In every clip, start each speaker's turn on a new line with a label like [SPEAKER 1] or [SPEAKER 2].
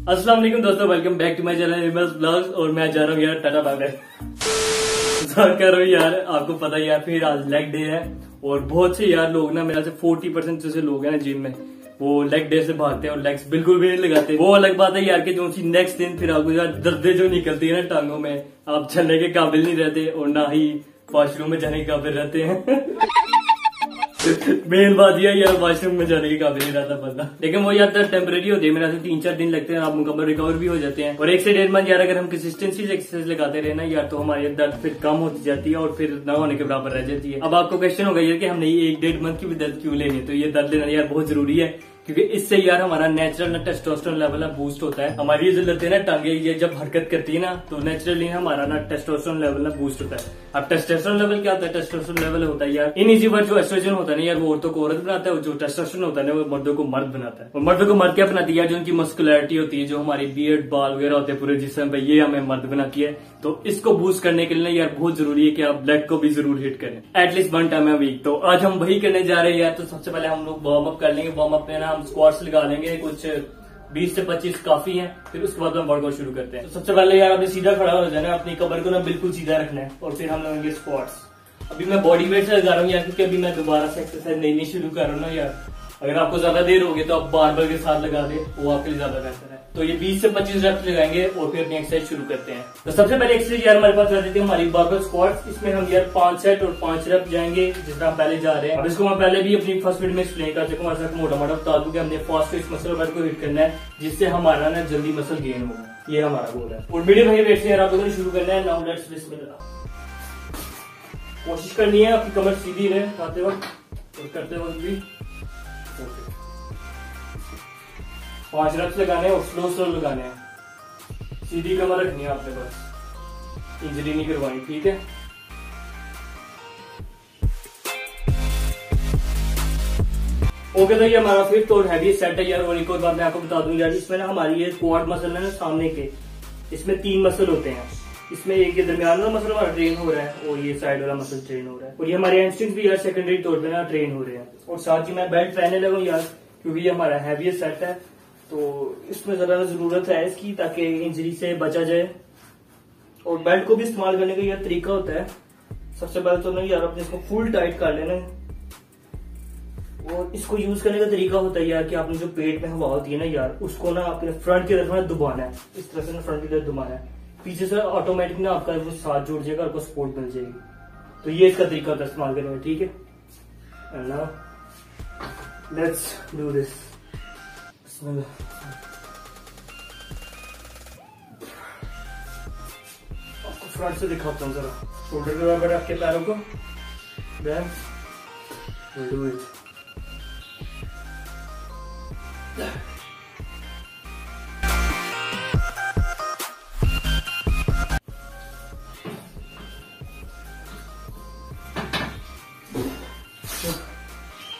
[SPEAKER 1] अस्सलाम वालेकुम दोस्तों, welcome back to my channel animals blogs. और मैं जा रहा हूँ यार टाटा बाय बाय कर रहा हूँ यार। आपको पता है यार फिर आज लेग डे है और बहुत से यार लोग ना, मेरा से 40% जैसे लोग हैं ना जिम में, वो लेग डे से भागते हैं और लेग्स बिल्कुल भी नहीं लगाते। वो अलग बात है यार कि जो नेक्स्ट दिन फिर आपको यार दर्दें जो निकलती है ना टांगों में, आप चलने के काबिल नहीं रहते और ना ही वॉशरूम में जाने के काबिल रहते हैं। मेन बात यह यार वॉशरूम में जाने के काबिल नहीं रहता बंदा। लेकिन वो यार टेम्परेरी होती है, मेरा से 3-4 दिन लगते हैं, आप मुकम्मल रिकवर भी हो जाते हैं। और 1 से 1.5 मंथ यार अगर हम कंसिस्टेंसी से एक्सरसाइज लगाते रहे ना यार, तो हमारी दर्द फिर कम होती जाती है और फिर ना होने के बराबर रह जाती है। अब आपको क्वेश्चन होगा यार कि हमने 1-1.5 मंथ की भी दर्द क्यों लेनी है? तो ये दर्द लेना यार बहुत जरूरी है, क्योंकि इससे यार हमारा नेचुरल टेस्टोस्टेरोन लेवल बूस्ट होता है। हमारी जो लतें ना टांगे ये जब हरकत करती है ना, तो नेचुरली हमारा ना टेस्टोस्टेरोन लेवल ना बूस्ट होता है। अब टेस्टोस्टेरोन लेवल क्या होता है? टेस्टोस्टेरोन लेवल होता है यार इन इजी वर्ड जो एस्ट्रोजन होता है ना यार, वो औरतों को औरत बनाता है, और जो टेस्टोस्टेरोन होता है ना वो मर्दों को मर्द बनाता है। और मर्दों को मर्द क्या बनाती है यार? जो उनकी मस्कुलरिटी होती है, जो हमारी बियर्ड बाल वगैरह होते हैं पूरे जिस्म पे, ये हमें मर्द बनाती है। तो इसको बूस्ट करने के लिए यार बहुत जरूरी है कि आप ब्लड को भी जरूर हिट करें एटलीस्ट 1 टाइम अ वीक। तो आज हम वही करने जा रहे हैं यार। तो सबसे पहले हम लोग वार्म अप कर लेंगे। वार्म अप में ना हम स्क्वाट्स लगा लेंगे, कुछ 20 से 25 काफी हैं। फिर उसके बाद हम वर्कआउट शुरू करते हैं। तो सबसे पहले यार आपने सीधा खड़ा हो जाना, अपनी कमर को ना बिल्कुल सीधा रखना है और फिर हम लगाएंगे स्क्वाट्स। अभी मैं बॉडी वेट से लगा रहा हूँ यार, क्योंकि अभी मैं दोबारा से एक्सरसाइज नहीं शुरू कर रहा हूँ ना यार। अगर आपको ज्यादा देर होगी तो आप बारबल के साथ लगा दे, वो आपके लिए ज्यादा बेहतर है। तो ये 20 से 25 रेप्स लगाएंगे और फिर अपनी एक्सरसाइज शुरू करते हैं। तो सबसे पहले एक्सरसाइज यार हमारे पास रहती है हमारी बारबल स्क्वाट्स। इसमें हम यार 5 सेट और 5 रेप जाएंगे जिस तरह हम पहले जा रहे हैं। अब इसको मैं पहले भी अपनी फर्स्ट वीडियो में एक्सप्लेन कर चुका हूँ, मोटा मोटा बता दूं कि हमने फास्ट ट्विच मसल वेट को हिट करना है, जिससे हमारा ना जल्दी मसल गेन होगा। ये हमारा गोल है। और मीडियम हाई वेट से यार आप लोगों ने शुरू करना है। नाउ लेट्स बिस्मिल्लाह। कोशिश करनी है आपकी कमर सीधी रहे खाते वक्त और करते वक्त भी। 5 रेप्स लगाने और स्लो लगाने हैं। सीधी कमर रखनी है आपने, बस इंजरी नहीं करवानी, ठीक है। ओके, तो ये हमारा फिफ्थ और हैवी सेट है यार। और एक और बात मैं आपको बता दूं यार, इसमें ना हमारी ये क्वाड मसल है ना सामने के, इसमें 3 मसल होते हैं। इसमें एक ये दरमियान वाला मसल हमारा ट्रेन हो रहा है और ये साइड वाला मसल ट्रेन हो रहा है। और ये हमारे हैमस्ट्रिंग्स भी यार सेकेंडरी तौर पर ना ट्रेन हो रहे हैं। और साथ ही मैं बेल्ट पहने लगा यार, क्योंकि ये हमारा हैवी सेट है, तो इसमें जरा जरूरत है इसकी, ताकि इंजरी से बचा जाए। और बेल्ट को भी इस्तेमाल करने का यह तरीका होता है। सबसे पहले तो ना यार अपने इसको फुल टाइट कर लेना है। और इसको यूज करने का तरीका होता है यार कि आपने जो पेट में हवा होती है ना यार, उसको ना अपने फ्रंट की तरफ ना दबाना है। इस तरह से ना फ्रंट की तरफ दबाना है, पीछे से ऑटोमेटिक ना आपका वो साथ जुड़ जाएगा, आपको सपोर्ट मिल जाएगी। तो ये इसका तरीका होता है इस्तेमाल करने का, ठीक है। And now let's do this. आपको फ्रंट से दिखाता हूँ जरा, शोल्डर के बराबर रख के पैरों को, देन we'll do it।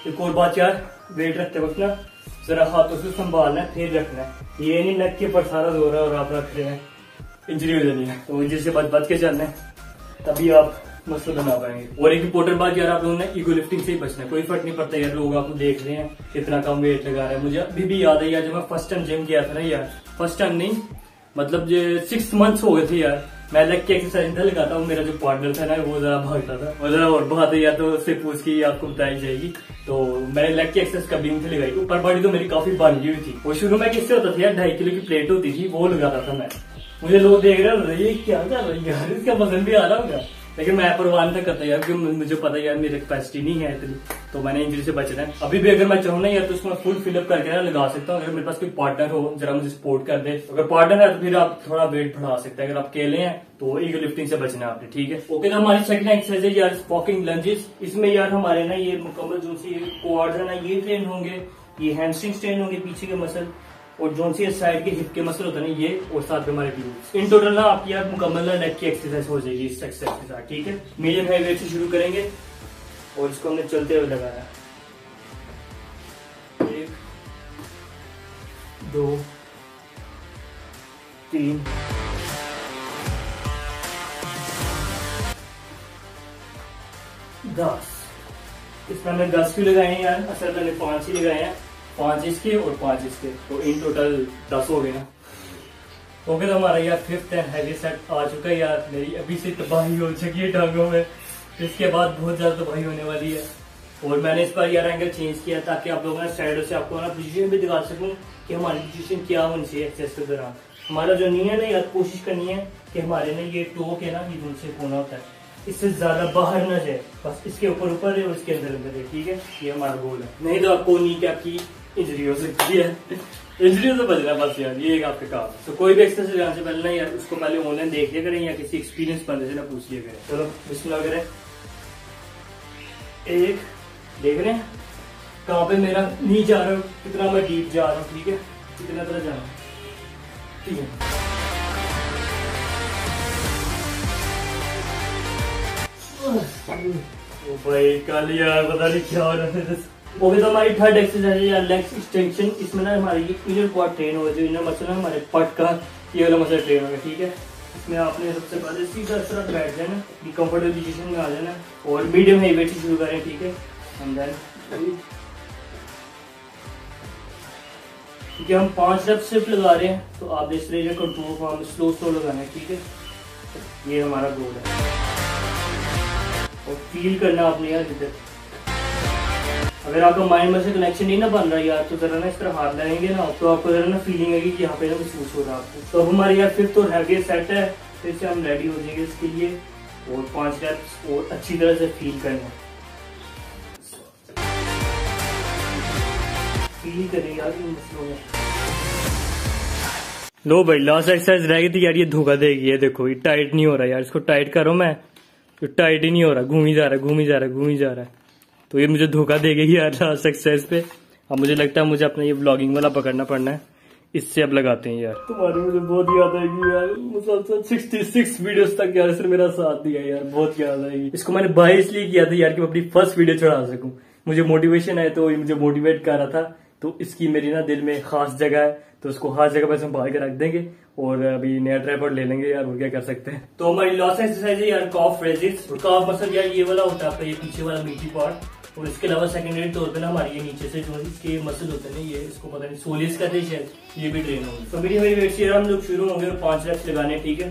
[SPEAKER 1] एक और बात यार, वेट रखते वक्त ना जरा हाथों से संभालना है, फिर रखना है। ये नहीं लग के पर सारा जोर है और आप रख रहे हैं, इंजरी हो जानी है। तो इंजरी से बच के चलना है, तभी आप मसल बना पाएंगे। और एक इंपॉर्टेंट बात यार, आप लोगों ने ईगो लिफ्टिंग से ही बचना है। कोई फर्क नहीं पड़ता यार, लोग आपको देख रहे हैं कितना कम वेट लगा रहे हैं। मुझे अभी भी याद है यार, जब मैं फर्स्ट टाइम जिम किया था ना यार, फर्स्ट टाइम नहीं मतलब 6 मंथ्स हो गए थे यार, मैं लेग की एक्सरसाइज था लगाता हूँ। मेरा जो पार्टनर था ना वो जरा भागता था, और जरा और बात है यार तो उससे पूछ के आपको बताई जाएगी। तो मैंने लेग की एक्सरसाइज कभी नहीं लगाई। ऊपर बॉडी तो मेरी काफी बन गई थी। वो शुरू में किससे होता था यार, 2.5 किलो की प्लेट होती थी, वो लगाता था मैं। मुझे लोग देख रहे होते ये क्या कर रही है यार, इसका वजन भी आ रहा होगा। लेकिन मैं परवाह नहीं करता यार, क्योंकि मुझे पता यार मेरी कैपेसिटी नहीं है इतनी, तो मैंने इंजरी से बचना है। अभी भी अगर मैं चाहूँ ना यार, तो उसको मैं फुल फिलअप करके ना लगा सकता हूँ। अगर मेरे पास कोई पार्टनर हो जरा मुझे सपोर्ट कर दे, अगर पार्टनर है तो फिर आप थोड़ा वेट बढ़ा सकते हैं। अगर आप अकेले हैं तो ईगो लिफ्टिंग से बचना है आपने, ठीक है। ओके, तो हमारी सेकंड एक्सरसाइज है यार वॉकिंग लंजेस। इसमें यार हमारे ना ये मुकम्मल जो सी क्वाड्स है ना ये ट्रेन होंगे, ये हैमस्ट्रिंग्स ट्रेन होंगे, पीछे के मसल, और जो सी साइड के हिप के मसल होता है ना ये, और साथ में हमारे ग्लूट्स। इन टोटल ना आपकी यार मुकम्मल लेग की एक्सरसाइज हो जाएगी इस एक्सरसाइज के साथ, ठीक है। मीडियम हाई वेट से शुरू करेंगे और इसको हमने चलते हुए लगाया। 1 2 3 10। इसमें हमने 10 भी लगाए हैं यार, असल मैंने 5 ही लगाए हैं। 5 इसके और 5 इसके, तो इन टोटल 10 हो गए ना। ओके, तो हमारा यार 5th एंड हैवी सेट आ चुका है यार। मेरी अभी से तबाही हो चुकी है टांगों में, इसके बाद बहुत ज्यादा तबाही होने वाली है। और मैंने इस बार यार एंगल चेंज किया ताकि आप लोगों ने साइडों से आपको ना पोजीशन भी दिखा सकूं कि हमारी पोजीशन क्या होनी चाहिए एक्सरसाइज के दौरान। हमारा जो नी है ना यार, कोशिश करनी है कि हमारे ना ये टो के ना ये उनसे होना होता है, इससे ज्यादा बाहर ना जाए, बस इसके ऊपर ऊपर है और इसके अंदर अंदर है, ठीक है। ये हमारा गोल है, नहीं तो आपको नी क्या की इंजरी हो सकती है। इंजरी से बचना बस यार, ये एक आपके काम। तो कोई भी एक्सरसाइज जाने से पहले ना यार उसको पहले ऑनलाइन देख लिया करें या किसी एक्सपीरियंस बंदे से ना पूछ लिया करें। चलो बिस्मिल्लाह करें। एक देख रहे हैं कहाँ पे मेरा नी जा रहा हूँ, कितना मैं डीप जा रहा हूँ, ठीक है, कितना तरह जाना, ठीक है। ओ भाई कल यार पता नहीं क्या हो रहा है। ओके, तो हमारी थर्ड एक्सरसाइज है यार लेग्स एक्सटेंशन। इसमें ना हमारी ये इनर क्वाड ट्रेन होगा, जो इनर मसल है हमारे पट का, ये वाला मसल ट्रेन होगा, ठीक है। इसमें आपने सबसे पहले सीधा इस तरह बैठ जाना, कंफर्टेबल पोजीशन में आ जाना और मीडियम हाई वेट से शुरू करें, ठीक है। क्योंकि हम 5 रेप्स सिर्फ लगा रहे हैं, तो आप इस तरह कंट्रोल फॉर्म स्लो स्लो लगाना है, ठीक है। ये हमारा गोल है और फील करना आपने यार इधर। अगर आपका माइंड में से कनेक्शन नहीं ना बन रहा यार, तो जरा ना इस तरह हाथ लगाएंगे ना, तो आपको जरा ना फीलिंग आएगी कि यहाँ पे ना महसूस हो रहा है आपको। तो अब हमारे यार 5th और हैवी सेट है, फिर से हम रेडी हो जाएंगे इसके लिए। और 5 रेप्स और अच्छी तरह से फील करना, फील करें यार इन मसलों में। लो भाई लास्ट एक्सरसाइज रह गई थी यार, ये धोखा देगी। ये देखो ये टाइट नहीं हो रहा यार, इसको टाइट करो मैं, तो टाइट ही नहीं हो रहा, घूम ही जा रहा है, घूम ही जा रहा है, घूम ही जा रहा है। तो ये मुझे धोखा देगी यार लास्ट एक्सरसाइज पे। अब मुझे लगता है मुझे अपना ये व्लॉगिंग वाला पकड़ना पड़ना है, इससे अब लगाते हैं यार। तुम्हारी मुझे बहुत याद आएगी यार, मुसलसल 66 वीडियोस तक यार इसने मेरा साथ दिया यार, बहुत याद आएगी। इसको मैंने बाय इसलिए किया था यार कि मैं अपनी फर्स्ट वीडियो चढ़ा सकूं, मुझे मोटिवेशन है, तो ये मुझे मोटिवेट कर रहा था। तो इसकी मेरी ना दिल में खास जगह है, तो उसको खास जगह पर संभाल के रख देंगे और अभी नया ट्राइपॉड ले लेंगे यार, और क्या कर सकते हैं। तो हमारी लास्ट एक्सरसाइज है यार कॉफ रेजिस। कॉफ मसल यार ये वाला होता है आपका, ये पीछे वाला मीठी पार्ट, और इसके अलावा सेकेंडरी तौर पे ना हमारी ये नीचे से जो इसके मसल होते हैं ना, ये इसको पता नहीं सोलियस कहते हैं शायद, ये भी ट्रेन होंगे। तो मेरी वेट से हम लोग शुरू होंगे और 5 रेप्स लगाने, ठीक है।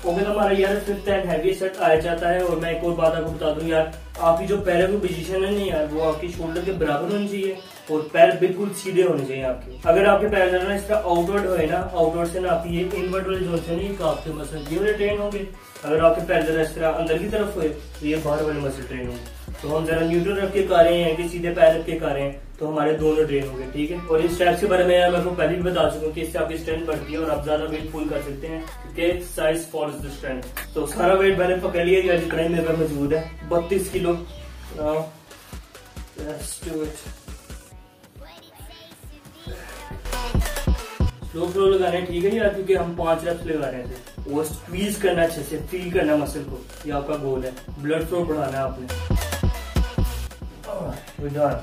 [SPEAKER 1] ओके, तो हमारा यार 5th एंड हैवी सेट आया जाता है। और मैं एक और बात आपको बता दूं यार, आपकी जो पैरों की पोजीशन है ना यार, वो आपकी शोल्डर के बराबर होनी चाहिए और पैर बिल्कुल सीधे होने चाहिए आपके। अगर आपके पैर जरा इस तरह आउटवर्ड हुए ना, आउटवर्ड से ना आपकी ये इनवर्ड वाले जोन से नहीं, आपके मसल ये वाले ट्रेन होंगे। अगर आपके पैर जरा इस तरह अंदर की तरफ हुए तो ये बाहर वाले मसल ट्रेन होंगे। तो हम जरा न्यूट्रल रख के कर रहे हैं कि सीधे पैर रख के कर रहे हैं, तो हमारे दोनों ट्रेन होंगे, ठीक है। और इन स्टेप्स के बारे में यार मैं आपको पहले भी बता चुका हूँ कि इससे आपकी स्ट्रेंथ बढ़ती है और आप ज्यादा वेट पुल कर सकते हैं, क्योंकि साइज फॉलोज द स्ट्रेंथ। तो सारा वेट मैंने पकड़ लिया यार, जितना ही मेरे पास मौजूद है, 32 किलो। स्लो स्लो लगाना है, ठीक है यार, क्योंकि हम 5 रेप्स लगा रहे थे। वो स्क्वीज करना अच्छे से, फील करना मसल को, ये आपका गोल है। ब्लड फ्लो बढ़ाना है आपने।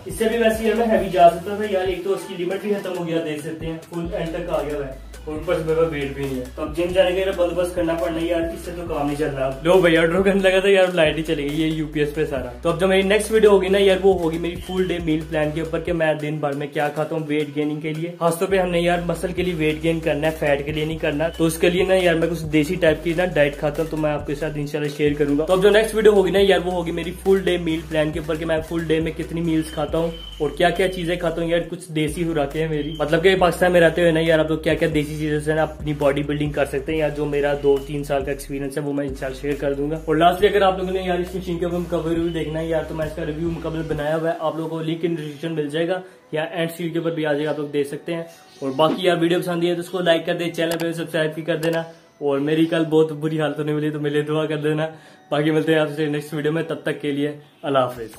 [SPEAKER 1] इससे भी वैसे यार मैं हैवी जा सकता था यार, एक तो उसकी लिमिट भी खत्म हो गया, देख सकते हैं फुल एंड तक आ गया है, और ऊपर से मेरा वेट भी नहीं है। तो अब जिम जाने का बंदोबस्त करना पड़ना यार, इससे तो काम नहीं चल रहा। लो भैया ड्रो करने लगा था यार, लाइट ही चली गई ये यूपीएस पे सारा। तो अब जो मेरी नेक्स्ट वीडियो होगी ना यार, वो होगी मेरी फुल डे मील प्लान के ऊपर, कि मैं दिन भर में क्या खाता हूँ वेट गेनिंग के लिए। खासतौर पे हमने यार मसल के लिए वेट गेन करना है, फैट के लिए नहीं करना। तो उसके लिए ना यार मैं कुछ देसी टाइप की ना डाइट खाता हूँ, तो मैं आपके साथ इंशाल्लाह शेयर करूंगा। तो अब जो नेक्स्ट वीडियो होगी ना यार, वो होगी मेरी फुल डे मील प्लान के ऊपर, कि मैं फुल डे में कितनी मील्स खाता हूँ और क्या क्या चीजें खाता हूँ यार। कुछ देसी हुराते हैं मेरी, मतलब कि पाकिस्तान में रहते हुए ना यार, आप लोग क्या क्या देसी चीजें से ना अपनी बॉडी बिल्डिंग कर सकते हैं यार। जो मेरा 2-3 साल का एक्सपीरियंस है वो मैं इंशाल्लाह शेयर कर दूंगा। और लास्टली अगर आप लोगों ने यार इस मशीन के ऊपर मुकम्मल रिव्यू देखना है यार, तो मैं इसका रिव्यू मुकम्मल बनाया हुआ है, आप लोगों को लिंक इन डिस्क्रिप्शन मिल जाएगा या एंड स्क्रीन के ऊपर भी आ जाएगा, आप लोग देख सकते हैं। और बाकी यार वीडियो पसंद है तो उसको लाइक कर दे, चैनल पे सब्सक्राइब भी कर देना। और मेरी कल बहुत बुरी हालत होने वाली, तो मेरे दुआ कर देना। बाकी मिलते हैं आपसे नेक्स्ट वीडियो में, तब तक के लिए अल्लाह हाफिज।